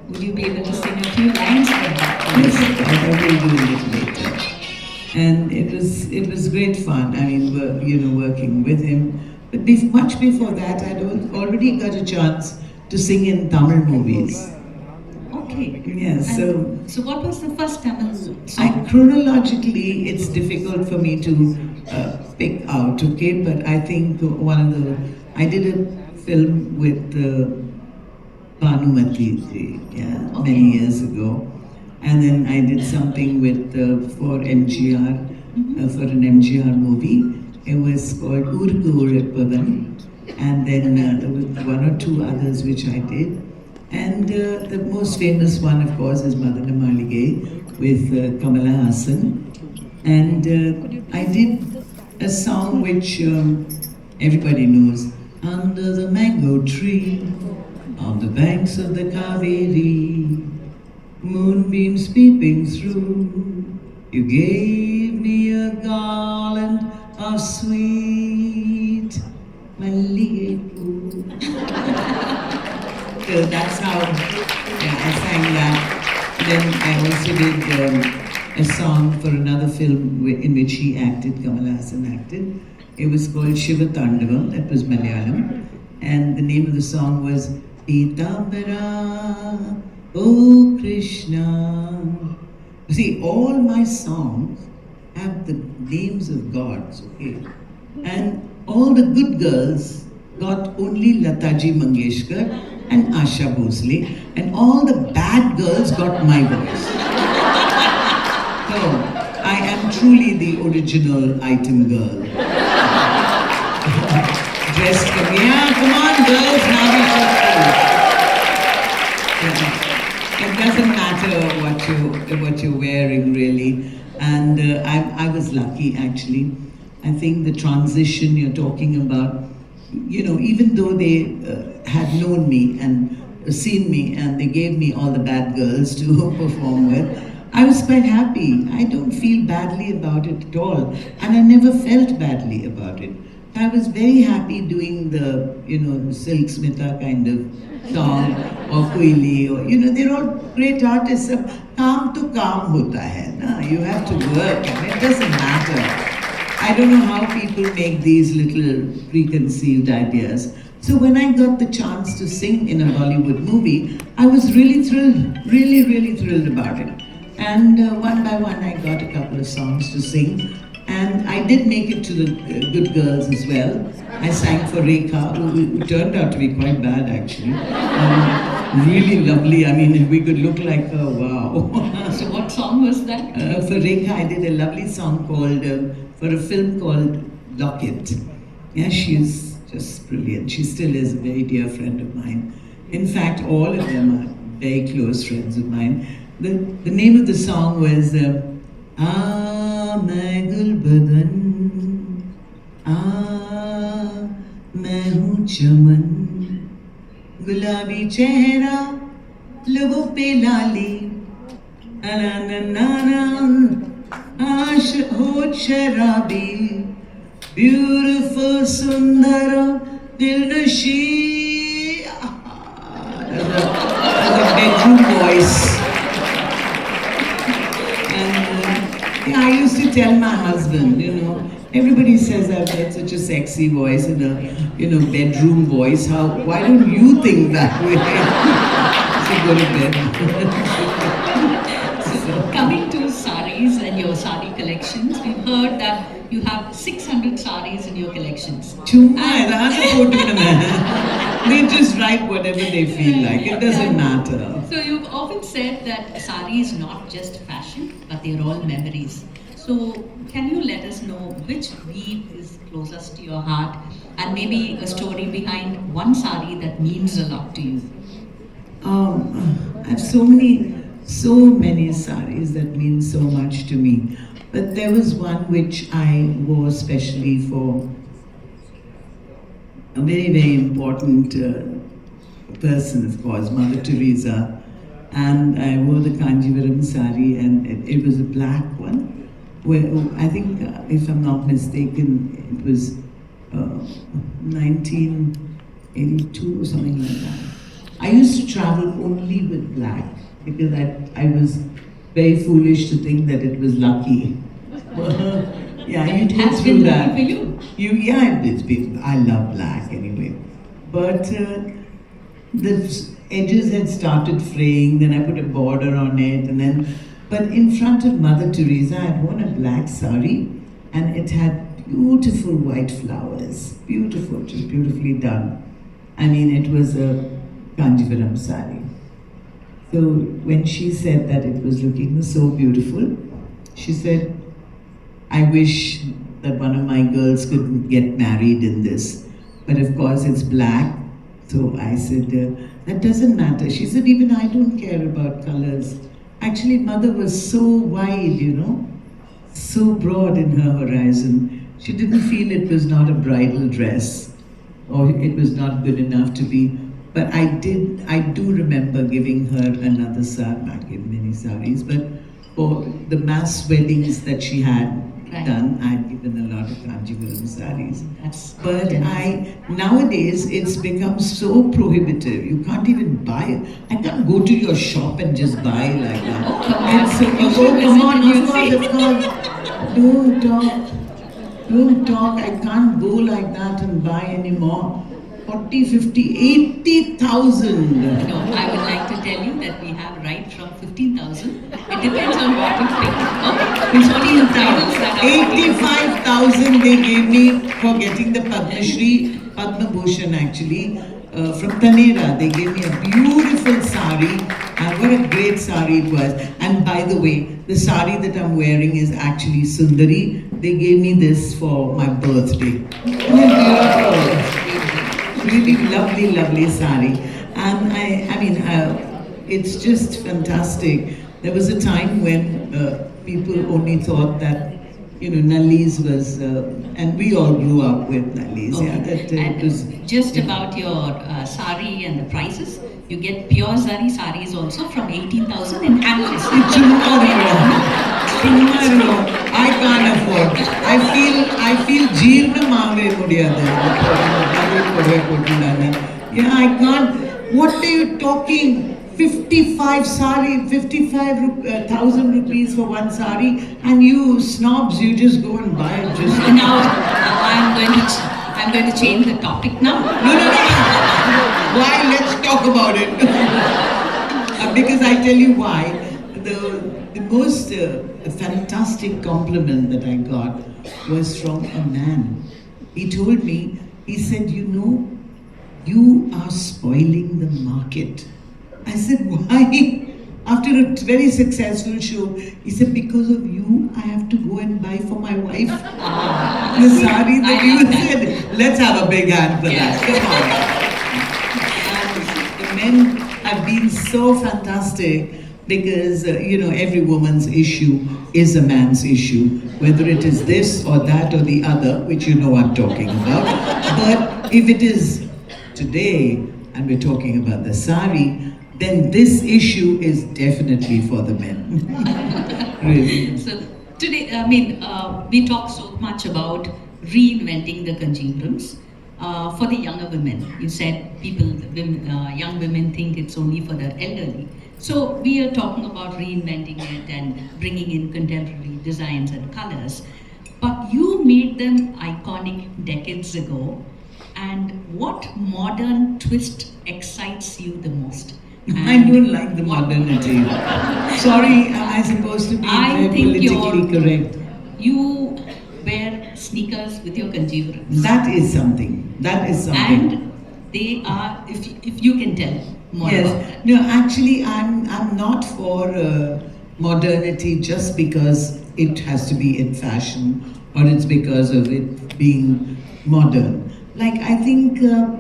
Would you be able to sing a few lines for that? Yes, I will do a little later. And it was great fun. I mean, working with him. But much before that, I'd already got a chance to sing in Tamil movies. Okay. Yes. So what was the first Tamil song? Chronologically, it's difficult for me to pick out. Okay, but I think I did a film with Bhanumati, many years ago, and then I did something with for MGR, for an MGR movie. It was called Urgu Urippavan, and then there was 1 or 2 others which I did. And the most famous one, of course, is Madana Malige with Kamala Hassan. And I did a song which everybody knows, Under the Mango Tree, on the banks of the Kaveri, moonbeams peeping through, you gave me a garland of sweet Malibu. So that's how I sang that. Then I also did a song for another film in which he acted, Kamala Hassan acted. It was called Shiva Tandavam, that was Malayalam. And the name of the song was Pitambara, O Krishna. You see, all my songs have the names of gods, okay? And all the good girls got only Lataji Mangeshkar and Asha Bhosle, and all the bad girls got my voice. So, I am truly the original item girl. Dressed for me. Yeah, come on girls, now we should do. It doesn't matter what you're wearing really. And I was lucky actually. I think the transition you're talking about, even though they had known me and seen me and they gave me all the bad girls to perform with, I was quite happy. I don't feel badly about it at all. And I never felt badly about it. I was very happy doing the, Silk Smita kind of song or Koili or, they're all great artists. Kaam to kaam hota hai, na? You have to work and it doesn't matter. I don't know how people make these little preconceived ideas. So when I got the chance to sing in a Bollywood movie, I was really thrilled, really thrilled about it. And one by one, I got a couple of songs to sing. And I did make it to the good girls as well. I sang for Rekha, who turned out to be quite bad actually. Really lovely. I mean, we could look like her, wow. So what song was that? For Rekha, I did a lovely song called, for a film called Locket. Yeah, she's just brilliant. She still is a very dear friend of mine. In fact, all of them are very close friends of mine. The name of the song was मैं गुल बदन मैं हूँ चमन गुलाबी चेहरा लबों पे लाली आश होठ शराबी ब्यूटीफुल सुंदर दिलनशी as a bedroom voice. Yeah, I used to tell my husband, everybody says I've got such a sexy voice and a, bedroom voice. Why don't you think that way? So go to bed. So, coming to sarees and your saree collections, we've heard that you have 600 sarees in your collections. They just write whatever they feel like. It doesn't matter. So you've often said that saree is not just fashion, but they're all memories. So can you let us know which weave is closest to your heart, and maybe a story behind one saree that means a lot to you? I have so many sarees that mean so much to me. But there was one which I wore specially for a very important person, of course, Mother Teresa. And I wore the Kanjivaram saree, and it was a black one. Where I think, if I'm not mistaken, it was 1982 or something like that. I used to travel only with black because I was very foolish to think that it was lucky. Yeah, it has been lucky for you. Yeah, it's been. I love black anyway. But the edges had started fraying, then I put a border on it, but in front of Mother Teresa, I had worn a black sari, and it had beautiful white flowers. Beautiful, just beautifully done. I mean, it was a Kanjivaram sari. So when she said that it was looking so beautiful, she said, I wish that one of my girls could get married in this. But of course it's black. So I said, that doesn't matter. She said, even I don't care about colors. Actually, Mother was so wide, so broad in her horizon. She didn't feel it was not a bridal dress or it was not good enough to be. But I do remember giving her another sari. I gave many saris, but for the mass weddings that she had done, I had given a lot of Kanjivaram saris. But nowadays it's become so prohibitive. You can't even buy it. I can't go to your shop and just buy like that. Come on, of course. Don't talk. I can't go like that and buy anymore. 40, 50, 80,000. No, I would like to tell you that we have right from 15,000. It depends on what you pick. It's only in titles that are 85,000 they gave me for getting the Padma Shri, Padma Bhushan actually, from Tanera. They gave me a beautiful sari, and what a great sari it was. And by the way, the sari that I'm wearing is actually Sundari. They gave me this for my birthday. Really lovely, lovely sari. And I mean, it's just fantastic. There was a time when people only thought that, Nallis was, and we all grew up with Nallis. Okay. Yeah, that and was just about your sari and the prices. You get pure zari saris also from 18,000 in Hamilton. I can't afford. I feel jeerna maave mudiyadhu. Yeah, I can't. What are you talking? 55 sari, 55,000 rupees for one sari, and you snobs, you just go and buy it. Just Now I'm going to change the topic now. no. Why? Let's talk about it. Because I tell you why. The most fantastic compliment that I got was from a man. He told me, he said, you know, you are spoiling the market. I said, why? After a very successful show, he said, because of you, I have to go and buy for my wife the sari that you said. Let's have a big hand for that. Come on. And the men have been so fantastic because, every woman's issue is a man's issue, whether it is this or that or the other, which you know I'm talking about. But if it is today, and we're talking about the sari, then this issue is definitely for the men. Really. So today, we talk so much about reinventing the Kanjivarams for the younger women. You said young women think it's only for the elderly. So we are talking about reinventing it and bringing in contemporary designs and colors. But you made them iconic decades ago. And what modern twist excites you the most? I don't like the modernity. Sorry, am I supposed to be politically correct? You wear sneakers with your Kanjivarams. That is something. And they are, if you can tell more about that. Yes. No, actually, I'm not for modernity just because it has to be in fashion or it's because of it being modern. Like, I think, a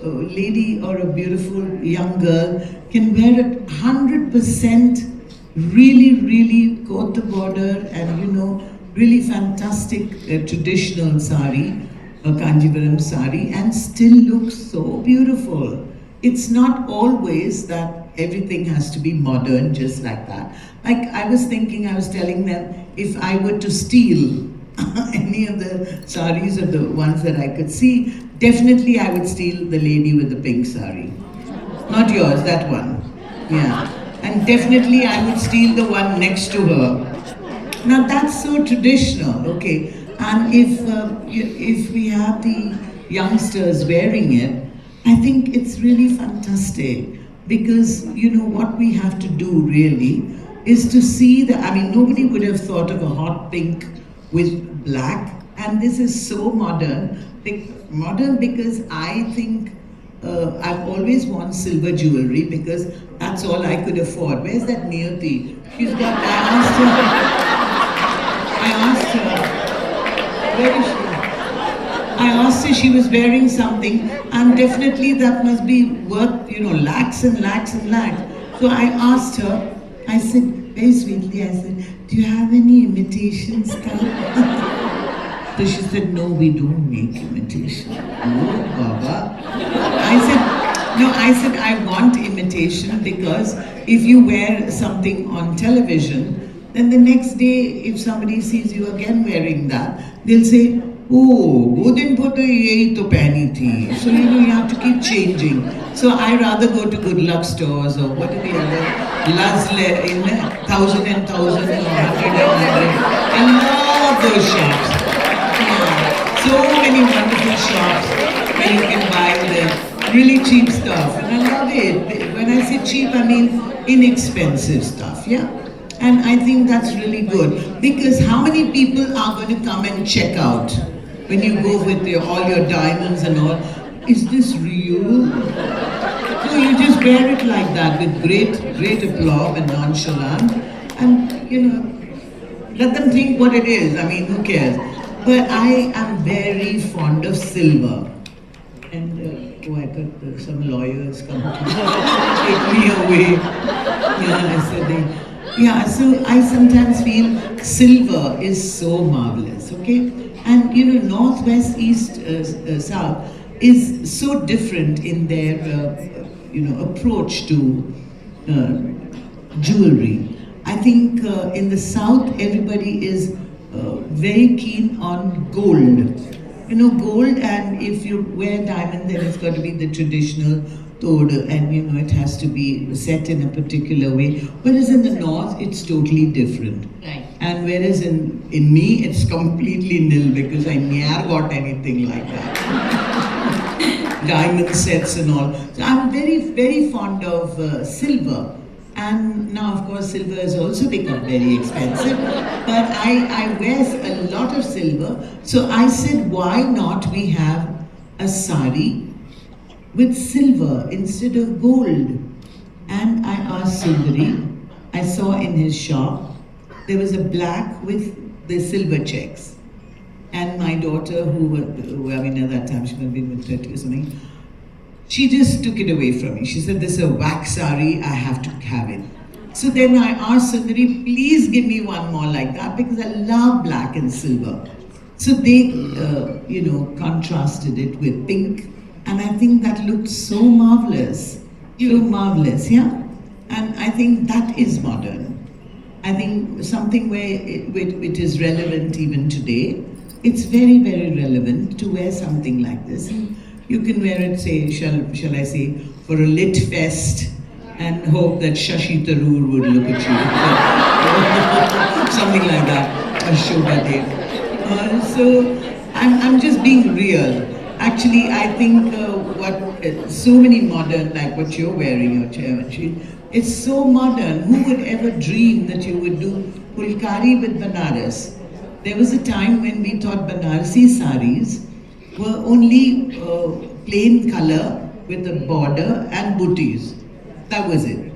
lady or a beautiful young girl can wear it 100% really, really coat the border and, really fantastic traditional sari, a Kanjivaram sari, and still look so beautiful. It's not always that everything has to be modern just like that. Like, I was telling them, if I were to steal any of the saris or the ones that I could see, definitely I would steal the lady with the pink sari. Not yours, that one. Yeah. And definitely I would steal the one next to her. Now that's so traditional, okay. And if we have the youngsters wearing it, I think it's really fantastic. Because, what we have to do really is to see nobody would have thought of a hot pink with black, and this is so modern. Modern because I think I've always worn silver jewelry because that's all I could afford. Where's that Niyati? She's got, I asked her, where is she? I asked her, she was wearing something, and definitely that must be worth, lakhs and lakhs and lakhs. So I asked her, I said, very sweetly, I said, do you have any imitation stuff? So she said, no, we don't make imitation. Oh, Baba. I said, I want imitation because if you wear something on television, then the next day, if somebody sees you again wearing that, they'll say, oh, wo din po to yehi to pehni thi. So, you have to keep changing. So I rather go to good luck stores or what are the other, Lazle, 1,000 and 1,000 or 100 and 100. I love those shops. So many wonderful shops where you can buy the really cheap stuff. And I love it. When I say cheap, I mean inexpensive stuff, yeah? And I think that's really good. Because how many people are going to come and check out when you go with all your diamonds and all? Is this real? No, you just wear it like that with great aplomb and nonchalance. And, let them think what it is. Who cares? But I am very fond of silver. And, I got some lawyers come to take me away. So I sometimes feel silver is so marvelous, okay? And, North, West, East, South is so different in their, approach to jewelry. I think in the South, everybody is very keen on gold. You know, gold, and if you wear diamond, then it's got to be the traditional tod, and you know, it has to be set in a particular way. Whereas in the north, it's totally different. Right. And whereas in me, it's completely nil because I never got anything like that. Diamond sets and all. So I'm very, very fond of silver. And now, of course, silver has also become very expensive. But I wear a lot of silver. So I said, why not we have a sari with silver instead of gold? And I asked Sundari, I saw in his shop, there was a black with the silver checks. And my daughter, who I mean, at that time, she might have been with 30 or something, she just took it away from me. She said, this is a wax sari, I have to have it. So then I asked Sundari, please give me one more like that because I love black and silver. So they, you know, contrasted it with pink. And I think that looked so marvelous. So marvelous, yeah? And I think that is modern. I think something where it is relevant even today. It's very, very relevant to wear something like this. You can wear it, say, shall I say, for a lit fest and hope that Shashi Tharoor would look at you. Something like that, a Shobha Dev. So I'm just being real. Actually, I think so many modern, like what you're wearing, your chairmanship, it's so modern. Who would ever dream that you would do Pulkari with Banaras? There was a time when we thought Banarasi saris were only plain color with a border and booties. That was it.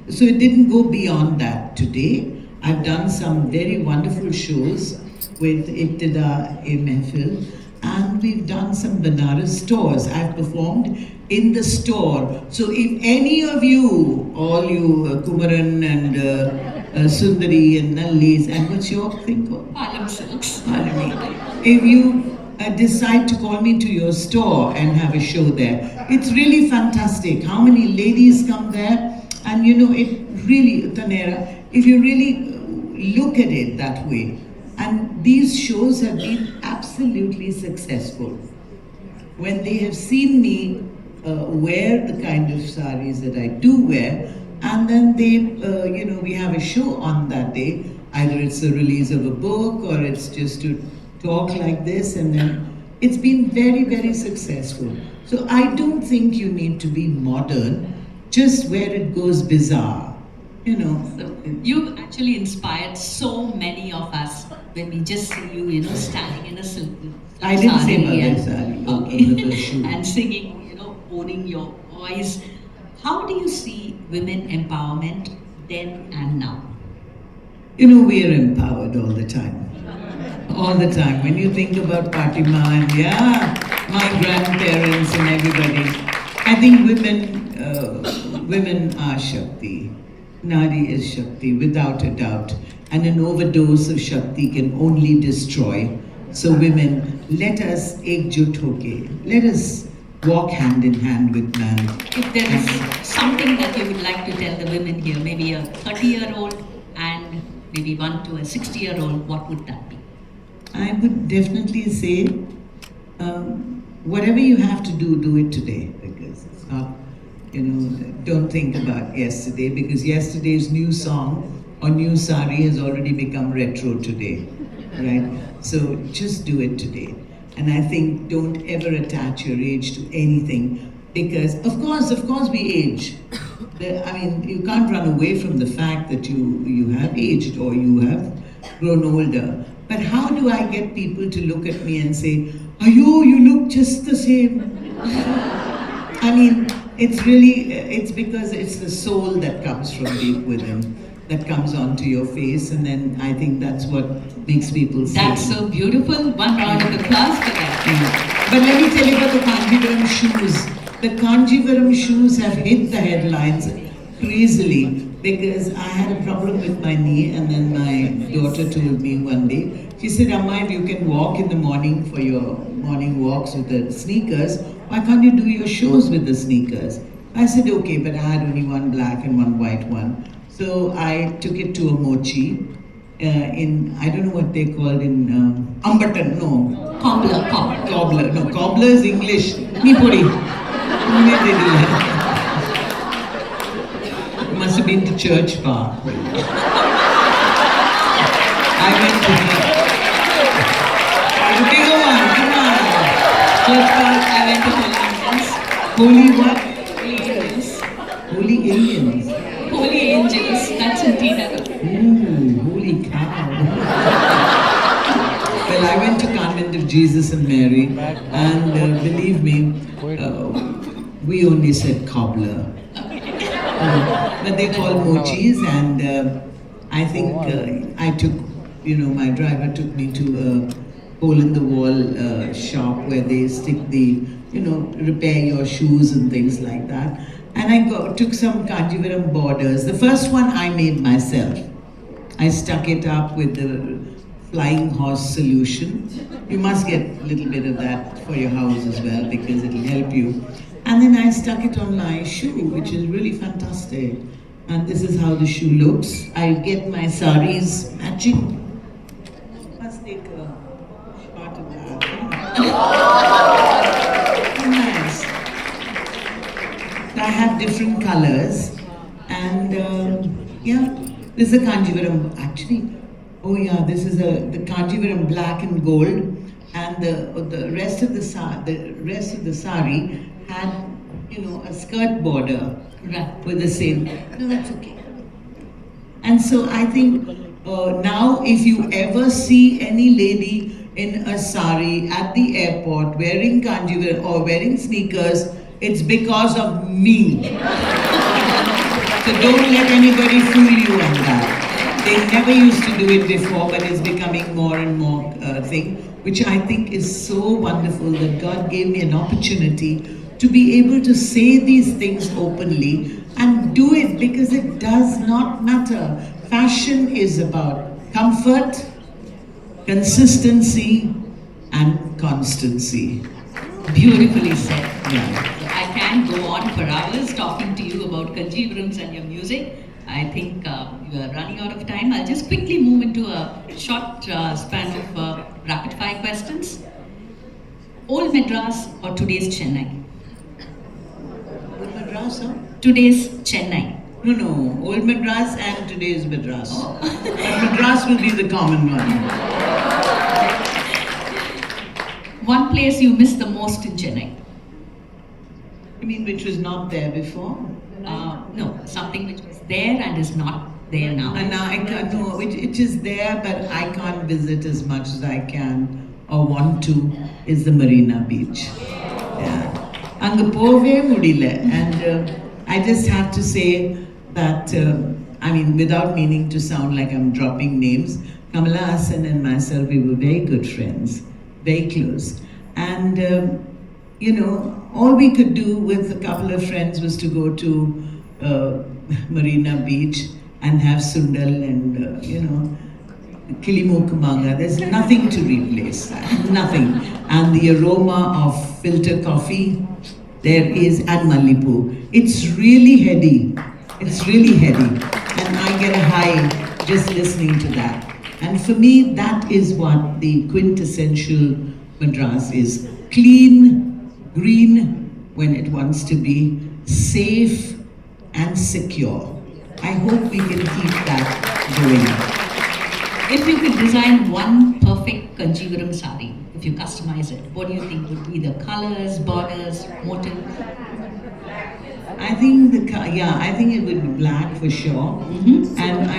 So it didn't go beyond that. Today, I've done some very wonderful shows with Iqtida Mehfil, and we've done some Banaras stores. I've performed in the store. So if any of you, all you Kumaran and Sundari and Nallis, and what's your thing called? Palam silks. If you decide to call me to your store and have a show there, it's really fantastic. How many ladies come there? And you know, it really, Tanera, if you really look at it that way, and these shows have been absolutely successful. When they have seen me wear the kind of saris that I do wear, and then they, you know, we have a show on that day. Either it's the release of a book or it's just to talk like this, and then it's been very, very successful. So I don't think you need to be modern, just where it goes bizarre, you know. So you've actually inspired so many of us when we just see you, you know, standing in a silk I didn't say sari Mother Sari. okay, and singing, you know, owning your voice. How do you see women empowerment then and now? You know, we are empowered all the time. All the time. When you think about Fatima and my grandparents and everybody, I think women are Shakti. Nari is Shakti, without a doubt. And an overdose of Shakti can only destroy. So women, let us ekjut hoke. Let us walk hand in hand with man. If there is something that you would like to tell the women here, maybe a 30-year-old and maybe one to a 60-year-old, what would that be? I would definitely say, whatever you have to do, do it today. Because it's not, you know, don't think about yesterday, because yesterday's new song or new sari has already become retro today, right? So just do it today. And I think don't ever attach your age to anything, because of course we age. I mean, you can't run away from the fact that you have aged or you have grown older. But how do I get people to look at me and say, "Ayo, you look just the same"? I mean, it's because it's the soul that comes from deep within that comes onto your face, and then I think that's what makes people say. That's so beautiful. One round of applause for that. But let me tell you about the Kanjivaram shoes. The Kanjivaram shoes have hit the headlines crazily because I had a problem with my knee, and then my daughter told me one day, she said, "Amma, if you can walk in the morning for your morning walks with the sneakers, why can't you do your shows with the sneakers?" I said, "Okay," but I had only one black and one white one. So I took it to a mochi, I don't know what they called in Ambatan, no. Cobbler. Cobbler, no, cobbler is English. Nee podi. Must have been to Church Park. I went to the bigger one, come on. Church Park, I went to Holy what? Holy Aliens. Holy Angels, that's in Tinagar. Ooh, holy cow. Well, I went to Convent of Jesus and Mary, and believe me, we only said cobbler. But they call mochis, and I think I took, my driver took me to a hole in the wall shop where they stick the, repair your shoes and things like that. And I took some Kanjivaram borders. The first one I made myself. I stuck it up with the flying horse solution. You must get a little bit of that for your house as well because it will help you. And then I stuck it on my shoe, which is really fantastic. And this is how the shoe looks. I get my sarees matching. Must take a shot of that. Nice. I have different colors, and this is a Kanjivaram actually. Oh yeah, this is the Kanjivaram black and gold, and the rest of the sari had a skirt border with the same. No, that's okay. And so I think now if you ever see any lady in a sari at the airport wearing Kanjivaram or wearing sneakers, it's because of me. So don't let anybody fool you on that. They never used to do it before, but it's becoming more and more thing, which I think is so wonderful that God gave me an opportunity to be able to say these things openly and do it because it does not matter. Fashion is about comfort, consistency, and constancy. Beautifully said. Yeah. I can go on for hours talking to you about Kanjivarams and your music. I think we are running out of time. I'll just quickly move into a short span of rapid fire questions. Old Madras or today's Chennai? Old Madras, huh? Today's Chennai. No. Old Madras and today's Madras. But Madras will be the common one. One place you miss the most in Chennai? You mean which was not there before? No, something which was there and is not there now. And now I can't, no, it is there, but I can't visit as much as I can or want to, is the Marina Beach. Yeah. Anga pove mudile. And I just have to say that, without meaning to sound like I'm dropping names, Kamala Hassan and myself, we were very good friends, very close. And, all we could do with a couple of friends was to go to Marina Beach and have sundal and, Kilimookumanga. There's nothing to replace that, nothing. And the aroma of filter coffee, there is, and Malipu. It's really heady. It's really heady. And I get a high just listening to that. And for me, that is what the quintessential Madras is. Clean, green when it wants to be, safe and secure. I hope we can keep that going. If you could design one perfect Kanjivaram sari, if you customize it, what do you think would be the colors, borders, motif? I think it would be black for sure. And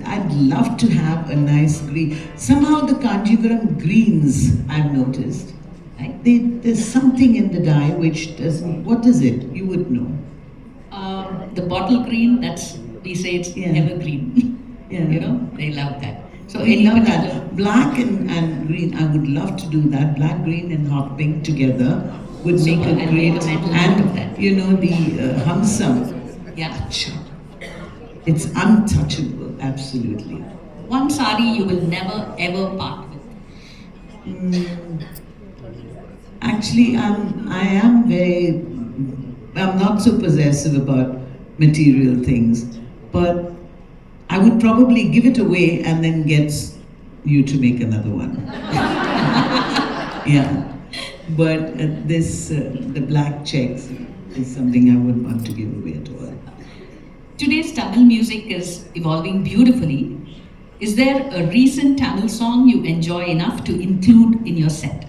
I'd love to have a nice green. Somehow the Kanjivaram greens, I've noticed, right? There's something in the dye which doesn't, what is it? You would know. The bottle green, we say it's evergreen. Yeah. They love that. So I love that. Black and green, I would love to do that. Black, green and hot pink together would make a great, and the Hamsam. Yeah. It's untouchable, absolutely. One sari you will never ever part with. Actually, I'm not so possessive about material things, but I would probably give it away and then get you to make another one. Yeah. But the black checks is something I wouldn't want to give away at all. Today's Tamil music is evolving beautifully. Is there a recent Tamil song you enjoy enough to include in your set?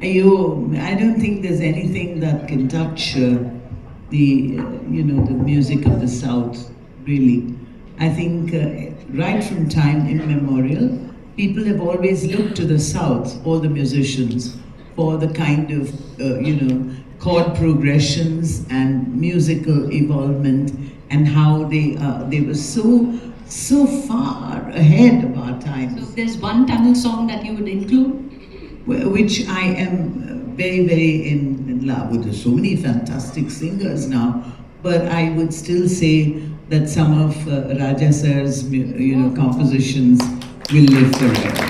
Ayo, I don't think there's anything that can touch the music of the South, really. I think right from time immemorial, people have always looked to the South, all the musicians, for the kind of, chord progressions and musical evolvement, and how they were so far ahead of our times. So if there's one Tamil song that you would include? Which I am very, very in love with. There's so many fantastic singers now, but I would still say that some of Raja Sir's, compositions will live forever.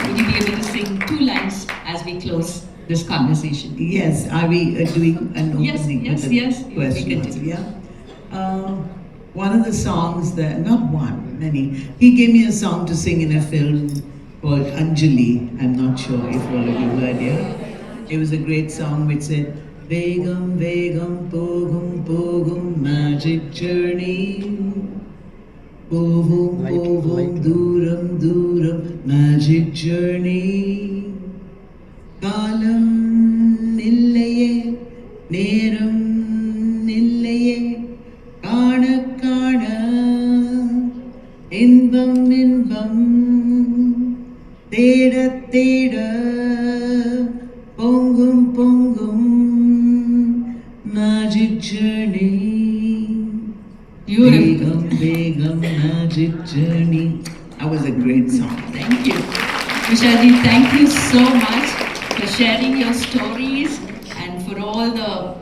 Would you be able to sing 2 lines as we close this conversation? Yes, are we doing an opening? Yes. Question, yeah. One of the songs that, not one, many. He gave me a song to sing in a film called Anjali. I'm not sure if all of you heard it. It was a great song which said, Vegam, Vegam, Pogum, Pogum, magic journey. Povum, Povum, Duram, Duram, magic journey. Kalam Nillaye, Neram Nillaye, Kana Kana, Inbam Inbam, Teda Teda, Pongum Pongum, magic journey. Beautiful. Begum Begum, magic journey. That was a great song. Thank you. Usha, thank you so much for sharing your stories and for all the,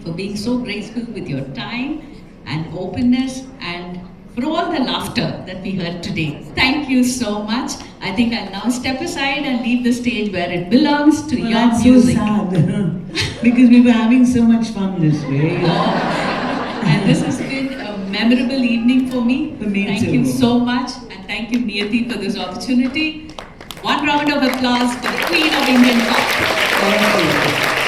for being so graceful with your time and openness and for all the laughter that we heard today. Thank you so much. I think I'll now step aside and leave the stage where it belongs to your That's music. so sad because we were having so much fun this way. And this has been a memorable evening for me. For me Thank too. you so much, and thank you, Niyati, for this opportunity. One round of applause for the Queen of Indian Pop. Thank you.